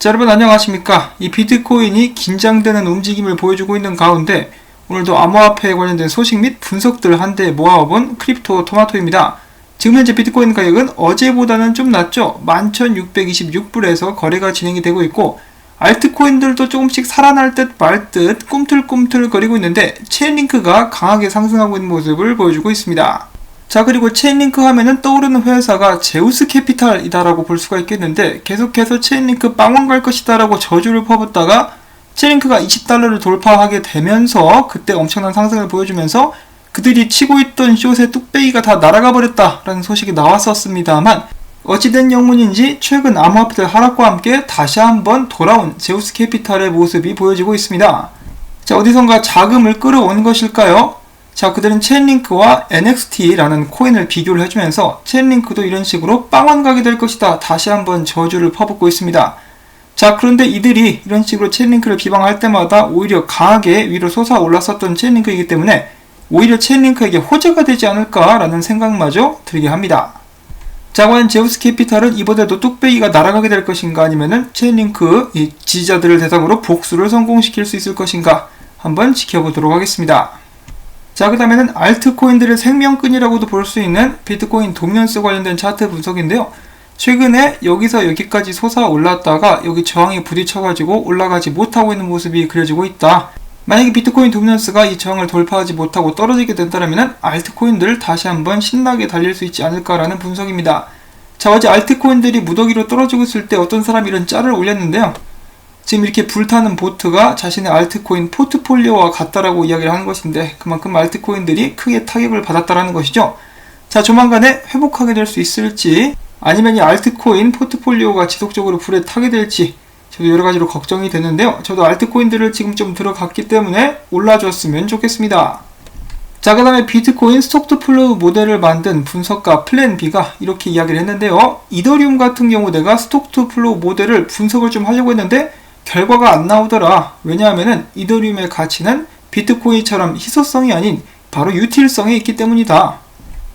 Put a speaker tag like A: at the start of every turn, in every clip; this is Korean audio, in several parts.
A: 자, 여러분 안녕하십니까. 이 비트코인이 긴장되는 움직임을 보여주고 있는 가운데 오늘도 암호화폐에 관련된 소식 및 분석들을 한데 모아본 크립토 토마토입니다. 지금 현재 비트코인 가격은 어제보다는 좀 낮죠. 11,626불에서 거래가 진행이 되고 있고, 알트코인들도 조금씩 살아날 듯 말 듯 꿈틀꿈틀 거리고 있는데 체인링크가 강하게 상승하고 있는 모습을 보여주고 있습니다. 자, 그리고 체인링크 하면은 떠오르는 회사가 제우스 캐피탈이다라고 볼 수가 있겠는데, 계속해서 체인링크 빵원 갈 것이다 라고 저주를 퍼붓다가 체인링크가 $20를 돌파하게 되면서 그때 엄청난 상승을 보여주면서 그들이 치고 있던 숏의 뚝배기가 다 날아가 버렸다라는 소식이 나왔었습니다만, 어찌된 영문인지 최근 암호화폐들 하락과 함께 다시 한번 돌아온 제우스 캐피탈의 모습이 보여지고 있습니다. 자, 어디선가 자금을 끌어온 것일까요? 자, 그들은 체인링크와 NXT라는 코인을 비교를 해주면서 체인링크도 이런 식으로 빵원 가게 될 것이다 다시 한번 저주를 퍼붓고 있습니다. 자, 그런데 이들이 이런 식으로 체인링크를 비방할 때마다 오히려 강하게 위로 솟아올랐었던 체인링크이기 때문에 오히려 체인링크에게 호재가 되지 않을까라는 생각마저 들게 합니다. 자, 과연 제우스 캐피탈은 이번에도 뚝배기가 날아가게 될 것인가, 아니면은 체인링크 이 지지자들을 대상으로 복수를 성공시킬 수 있을 것인가 한번 지켜보도록 하겠습니다. 자, 그 다음에는 알트코인들의 생명끈이라고도 볼 수 있는 비트코인 도미넌스 관련된 차트 분석인데요. 최근에 여기서 여기까지 솟아올랐다가 여기 저항에 부딪혀가지고 올라가지 못하고 있는 모습이 그려지고 있다. 만약에 비트코인 도미넌스가 이 저항을 돌파하지 못하고 떨어지게 된다면 알트코인들 다시 한번 신나게 달릴 수 있지 않을까라는 분석입니다. 자, 어제 알트코인들이 무더기로 떨어지고 있을 때 어떤 사람이 이런 짤을 올렸는데요. 지금 이렇게 불타는 보트가 자신의 알트코인 포트폴리오와 같다라고 이야기를 하는 것인데, 그만큼 알트코인들이 크게 타격을 받았다라는 것이죠. 자, 조만간에 회복하게 될 수 있을지, 아니면 이 알트코인 포트폴리오가 지속적으로 불에 타게 될지 저도 여러가지로 걱정이 되는데요. 저도 알트코인들을 지금 좀 들어갔기 때문에 올라줬으면 좋겠습니다. 자, 그 다음에 비트코인 스톡2 플로우 모델을 만든 분석가 플랜B가 이렇게 이야기를 했는데요. 이더리움 같은 경우 내가 스톡2 플로우 모델을 분석을 좀 하려고 했는데 결과가 안 나오더라. 왜냐하면은 이더리움의 가치는 비트코인처럼 희소성이 아닌 바로 유틸성에 있기 때문이다.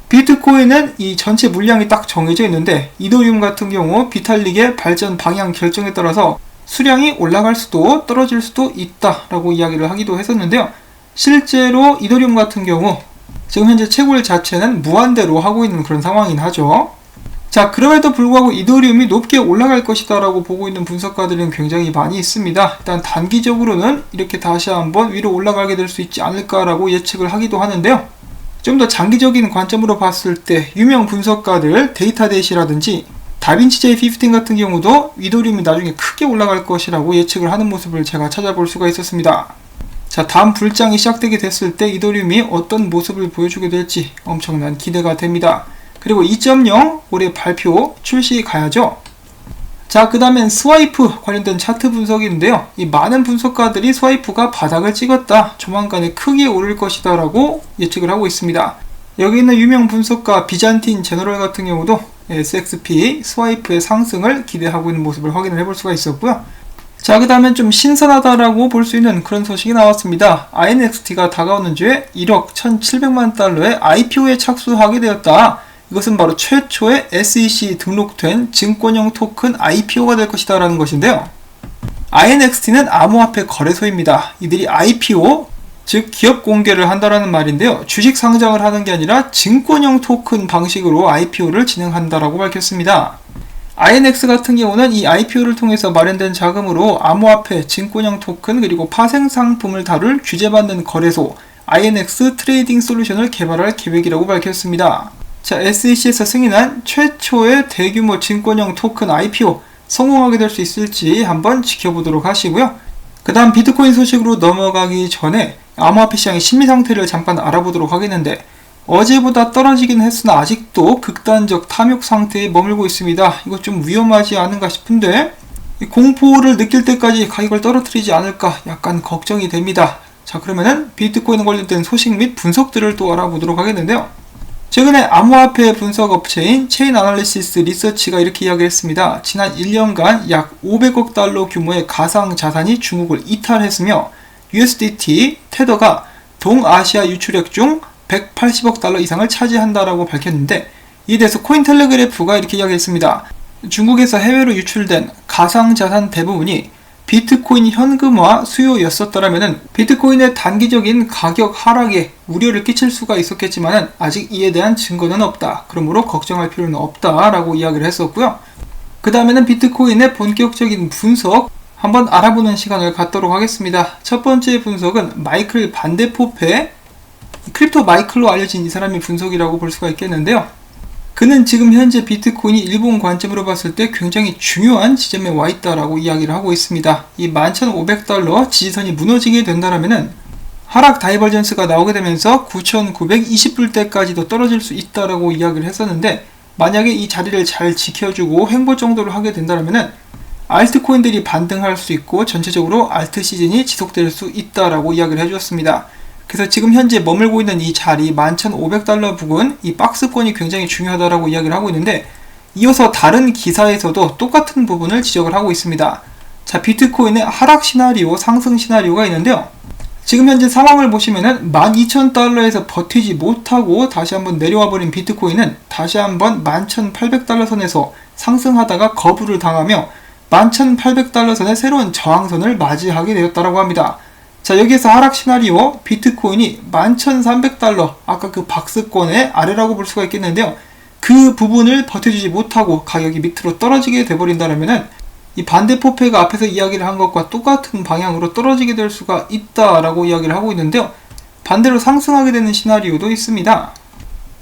A: 비트코인은 이 전체 물량이 딱 정해져 있는데 이더리움 같은 경우 비탈릭의 발전 방향 결정에 따라서 수량이 올라갈 수도 떨어질 수도 있다라고 이야기를 하기도 했었는데요. 실제로 이더리움 같은 경우 지금 현재 채굴 자체는 무한대로 하고 있는 그런 상황이긴 하죠. 자, 그럼에도 불구하고 이더리움이 높게 올라갈 것이다 라고 보고 있는 분석가들은 굉장히 많이 있습니다. 일단 단기적으로는 이렇게 다시 한번 위로 올라가게 될 수 있지 않을까라고 예측을 하기도 하는데요. 좀 더 장기적인 관점으로 봤을 때 유명 분석가들 데이터데이시라든지 다빈치 J15 같은 경우도 이더리움이 나중에 크게 올라갈 것이라고 예측을 하는 모습을 제가 찾아볼 수가 있었습니다. 자, 다음 불장이 시작되게 됐을 때 이더리움이 어떤 모습을 보여주게 될지 엄청난 기대가 됩니다. 그리고 2.0 올해 발표 출시 가야죠. 자, 그 다음엔 스와이프 관련된 차트 분석인데요. 이 많은 분석가들이 스와이프가 바닥을 찍었다, 조만간에 크게 오를 것이다 라고 예측을 하고 있습니다. 여기 있는 유명 분석가 비잔틴 제너럴 같은 경우도 SXP 스와이프의 상승을 기대하고 있는 모습을 확인을 해볼 수가 있었고요. 자, 그 다음엔 좀 신선하다라고 볼 수 있는 그런 소식이 나왔습니다. INXT가 다가오는 주에 1억 1,700만 달러의 IPO에 착수하게 되었다. 이것은 바로 최초의 SEC 등록된 증권형 토큰 IPO가 될 것이다 라는 것인데요. INXT는 암호화폐 거래소입니다. 이들이 IPO, 즉 기업 공개를 한다라는 말인데요. 주식 상장을 하는 게 아니라 증권형 토큰 방식으로 IPO를 진행한다라고 밝혔습니다. INX 같은 경우는 이 IPO를 통해서 마련된 자금으로 암호화폐, 증권형 토큰, 그리고 파생 상품을 다룰 규제받는 거래소 INX 트레이딩 솔루션을 개발할 계획이라고 밝혔습니다. 자, SEC에서 승인한 최초의 대규모 증권형 토큰 IPO 성공하게 될 수 있을지 한번 지켜보도록 하시고요. 그 다음 비트코인 소식으로 넘어가기 전에 암호화폐 시장의 심리 상태를 잠깐 알아보도록 하겠는데, 어제보다 떨어지긴 했으나 아직도 극단적 탐욕 상태에 머물고 있습니다. 이거 좀 위험하지 않은가 싶은데, 공포를 느낄 때까지 가격을 떨어뜨리지 않을까 약간 걱정이 됩니다. 자, 그러면은 비트코인 관련된 소식 및 분석들을 또 알아보도록 하겠는데요. 최근에 암호화폐 분석 업체인 체인 아널리시스 리서치가 이렇게 이야기했습니다. 지난 1년간 약 500억 달러 규모의 가상 자산이 중국을 이탈했으며 USDT, 테더가 동아시아 유출액 중 180억 달러 이상을 차지한다라고 밝혔는데, 이에 대해서 코인텔레그래프가 이렇게 이야기했습니다. 중국에서 해외로 유출된 가상자산 대부분이 비트코인 현금화 수요였었더라면 비트코인의 단기적인 가격 하락에 우려를 끼칠 수가 있었겠지만 아직 이에 대한 증거는 없다. 그러므로 걱정할 필요는 없다라고 이야기를 했었고요. 그 다음에는 비트코인의 본격적인 분석 한번 알아보는 시간을 갖도록 하겠습니다. 첫 번째 분석은 마이클 반데포페, 크립토 마이클로 알려진 이 사람이 분석이라고 볼 수가 있겠는데요. 그는 지금 현재 비트코인이 일본 관점으로 봤을 때 굉장히 중요한 지점에 와 있다라고 이야기를 하고 있습니다. 이 11,500달러 지지선이 무너지게 된다면 하락 다이버전스가 나오게 되면서 9,920불대까지도 떨어질 수 있다라고 이야기를 했었는데, 만약에 이 자리를 잘 지켜주고 횡보 정도를 하게 된다면 알트코인들이 반등할 수 있고 전체적으로 알트 시즌이 지속될 수 있다라고 이야기를 해주었습니다. 그래서 지금 현재 머물고 있는 이 자리 11,500달러 부근, 이 박스권이 굉장히 중요하다라고 이야기를 하고 있는데, 이어서 다른 기사에서도 똑같은 부분을 지적을 하고 있습니다. 자, 비트코인의 하락 시나리오, 상승 시나리오가 있는데요. 지금 현재 상황을 보시면은 12,000달러에서 버티지 못하고 다시 한번 내려와 버린 비트코인은 다시 한번 11,800달러 선에서 상승하다가 거부를 당하며 11,800달러 선의 새로운 저항선을 맞이하게 되었다고 합니다. 자, 여기에서 하락 시나리오, 비트코인이 11,300달러, 아까 그 박스권의 아래라고 볼 수가 있겠는데요. 그 부분을 버텨주지 못하고 가격이 밑으로 떨어지게 돼버린다면 이 반대포페가 앞에서 이야기를 한 것과 똑같은 방향으로 떨어지게 될 수가 있다라고 이야기를 하고 있는데요. 반대로 상승하게 되는 시나리오도 있습니다.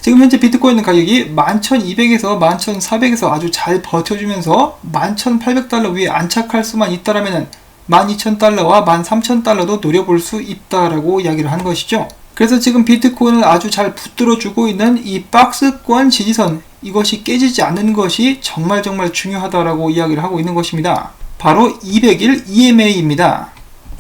A: 지금 현재 비트코인 가격이 11,200에서 11,400에서 아주 잘 버텨주면서 11,800달러 위에 안착할 수만 있다라면 12,000달러와 13,000달러도 노려볼 수 있다라고 이야기를 한 것이죠. 그래서 지금 비트코인을 아주 잘 붙들어주고 있는 이 박스권 지지선, 이것이 깨지지 않는 것이 정말 중요하다라고 이야기를 하고 있는 것입니다. 바로 200일 EMA입니다.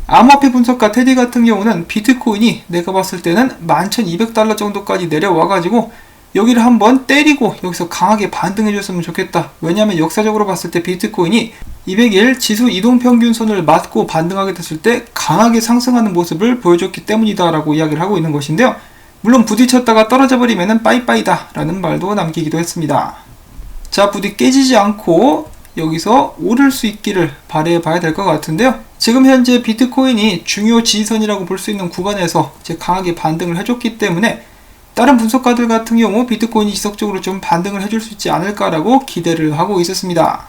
A: 암호화폐 분석가 테디 같은 경우는 비트코인이 내가 봤을 때는 11,200달러 정도까지 내려와가지고 여기를 한번 때리고 여기서 강하게 반등해줬으면 좋겠다. 왜냐하면 역사적으로 봤을 때 비트코인이 200일 지수 이동평균선을 맞고 반등하게 됐을 때 강하게 상승하는 모습을 보여줬기 때문이다 라고 이야기를 하고 있는 것인데요. 물론 부딪혔다가 떨어져 버리면 빠이빠이다 라는 말도 남기기도 했습니다. 자, 부디 깨지지 않고 여기서 오를 수 있기를 바라봐 봐야 될 것 같은데요. 지금 현재 비트코인이 중요 지지선이라고 볼 수 있는 구간에서 이제 강하게 반등을 해줬기 때문에 다른 분석가들 같은 경우 비트코인이 지속적으로 좀 반등을 해줄 수 있지 않을까라고 기대를 하고 있었습니다.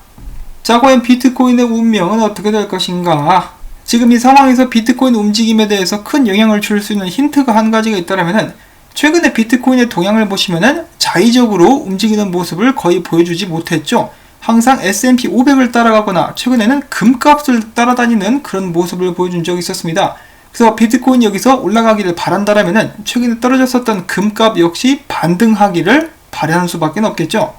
A: 자, 과연 비트코인의 운명은 어떻게 될 것인가? 지금 이 상황에서 비트코인 움직임에 대해서 큰 영향을 줄 수 있는 힌트가 한 가지가 있다면 최근에 비트코인의 동향을 보시면은 자의적으로 움직이는 모습을 거의 보여주지 못했죠. 항상 S&P 500을 따라가거나 최근에는 금값을 따라다니는 그런 모습을 보여준 적이 있었습니다. 그래서 비트코인이 여기서 올라가기를 바란다라면 최근에 떨어졌었던 금값 역시 반등하기를 바라는 수밖에 없겠죠.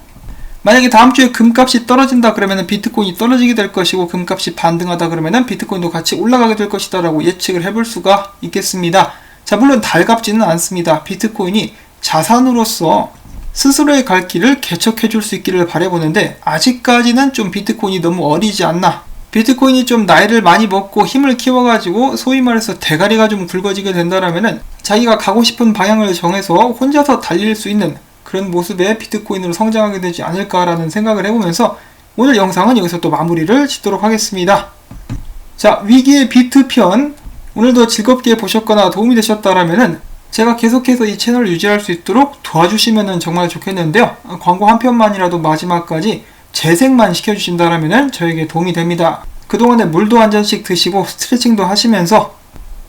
A: 만약에 다음 주에 금값이 떨어진다 그러면 비트코인이 떨어지게 될 것이고, 금값이 반등하다 그러면 비트코인도 같이 올라가게 될 것이다 라고 예측을 해볼 수가 있겠습니다. 자, 물론 달갑지는 않습니다. 비트코인이 자산으로서 스스로의 갈 길을 개척해 줄 수 있기를 바라보는데 아직까지는 좀 비트코인이 너무 어리지 않나. 비트코인이 좀 나이를 많이 먹고 힘을 키워가지고 소위 말해서 대가리가 좀 굵어지게 된다라면은 자기가 가고 싶은 방향을 정해서 혼자서 달릴 수 있는 그런 모습의 비트코인으로 성장하게 되지 않을까라는 생각을 해보면서 오늘 영상은 여기서 또 마무리를 짓도록 하겠습니다. 자, 위기의 비트편 오늘도 즐겁게 보셨거나 도움이 되셨다라면은 제가 계속해서 이 채널을 유지할 수 있도록 도와주시면 정말 좋겠는데요. 광고 한 편만이라도 마지막까지 재생만 시켜주신다라면 저에게 도움이 됩니다. 그동안에 물도 한 잔씩 드시고 스트레칭도 하시면서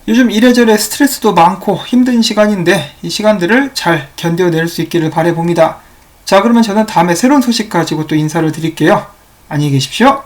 A: 요즘 이래저래 스트레스도 많고 힘든 시간인데 이 시간들을 잘 견뎌낼 수 있기를 바라봅니다. 자, 그러면 저는 다음에 새로운 소식 가지고 또 인사를 드릴게요. 안녕히 계십시오.